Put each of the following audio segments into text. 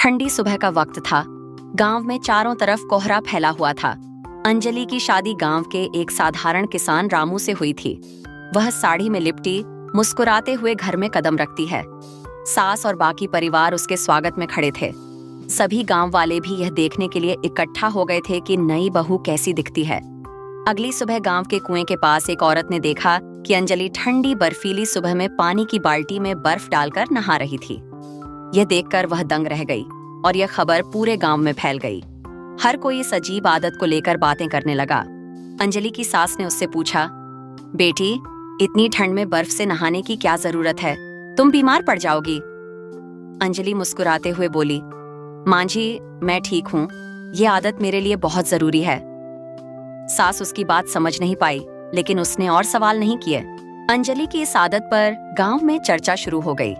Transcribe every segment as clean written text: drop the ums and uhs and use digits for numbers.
ठंडी सुबह का वक्त था। गांव में चारों तरफ कोहरा फैला हुआ था। अंजलि की शादी गांव के एक साधारण किसान रामू से हुई थी। वह साड़ी में लिपटी मुस्कुराते हुए घर में कदम रखती है। सास और बाकी परिवार उसके स्वागत में खड़े थे। सभी गांव वाले भी यह देखने के लिए इकट्ठा हो गए थे कि नई बहू कैसी दिखती है। अगली सुबह गांव के कुएं के पास एक औरत ने देखा कि अंजलि ठंडी बर्फीली सुबह में पानी की बाल्टी में बर्फ डालकर नहा रही थी। यह देखकर वह दंग रह गई और यह खबर पूरे गांव में फैल गई। हर कोई इस अजीब आदत को लेकर बातें करने लगा। अंजलि की सास ने उससे पूछा, बेटी, इतनी ठंड में बर्फ से नहाने की क्या जरूरत है? तुम बीमार पड़ जाओगी। अंजलि मुस्कुराते हुए बोली, मां जी, मैं ठीक हूँ। ये आदत मेरे लिए बहुत जरूरी है। सास उसकी बात समझ नहीं पाई, लेकिन उसने और सवाल नहीं किए। अंजलि की इस आदत पर गांव में चर्चा शुरू हो गई।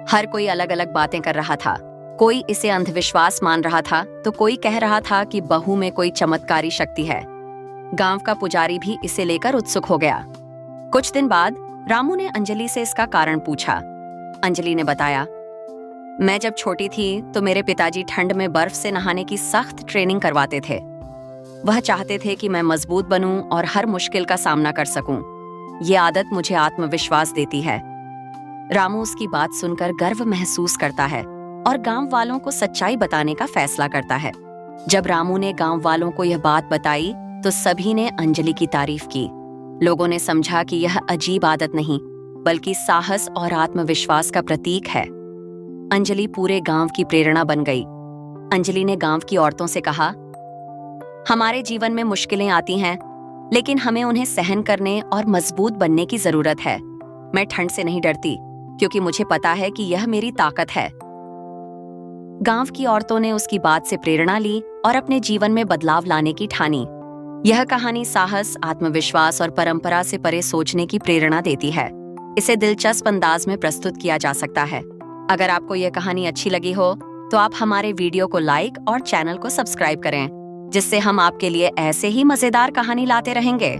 हर कोई अलग अलग बातें कर रहा था। कोई इसे अंधविश्वास मान रहा था तो कोई कह रहा था कि बहू में कोई चमत्कारी शक्ति है। गांव का पुजारी भी इसे लेकर उत्सुक हो गया। कुछ दिन बाद रामू ने अंजलि से इसका कारण पूछा। अंजलि ने बताया, मैं जब छोटी थी तो मेरे पिताजी ठंड में बर्फ से नहाने की सख्त ट्रेनिंग करवाते थे। वह चाहते थे कि मैं मजबूत बनूं और हर मुश्किल का सामना कर सकूं। ये आदत मुझे आत्मविश्वास देती है। रामू उसकी बात सुनकर गर्व महसूस करता है और गांव वालों को सच्चाई बताने का फैसला करता है। जब रामू ने गांव वालों को यह बात बताई तो सभी ने अंजलि की तारीफ की। लोगों ने समझा कि यह अजीब आदत नहीं, बल्कि साहस और आत्मविश्वास का प्रतीक है। अंजलि पूरे गांव की प्रेरणा बन गई। अंजलि ने गांव की औरतों से कहा, हमारे जीवन में मुश्किलें आती हैं, लेकिन हमें उन्हें सहन करने और मजबूत बनने की जरूरत है। मैं ठंड से नहीं डरती, क्योंकि मुझे पता है कि यह मेरी ताकत है। गांव की औरतों ने उसकी बात से प्रेरणा ली और अपने जीवन में बदलाव लाने की ठानी। यह कहानी साहस, आत्मविश्वास और परंपरा से परे सोचने की प्रेरणा देती है। इसे दिलचस्प अंदाज में प्रस्तुत किया जा सकता है। अगर आपको यह कहानी अच्छी लगी हो तो आप हमारे वीडियो को लाइक और चैनल को सब्सक्राइब करें, जिससे हम आपके लिए ऐसे ही मजेदार कहानी लाते रहेंगे।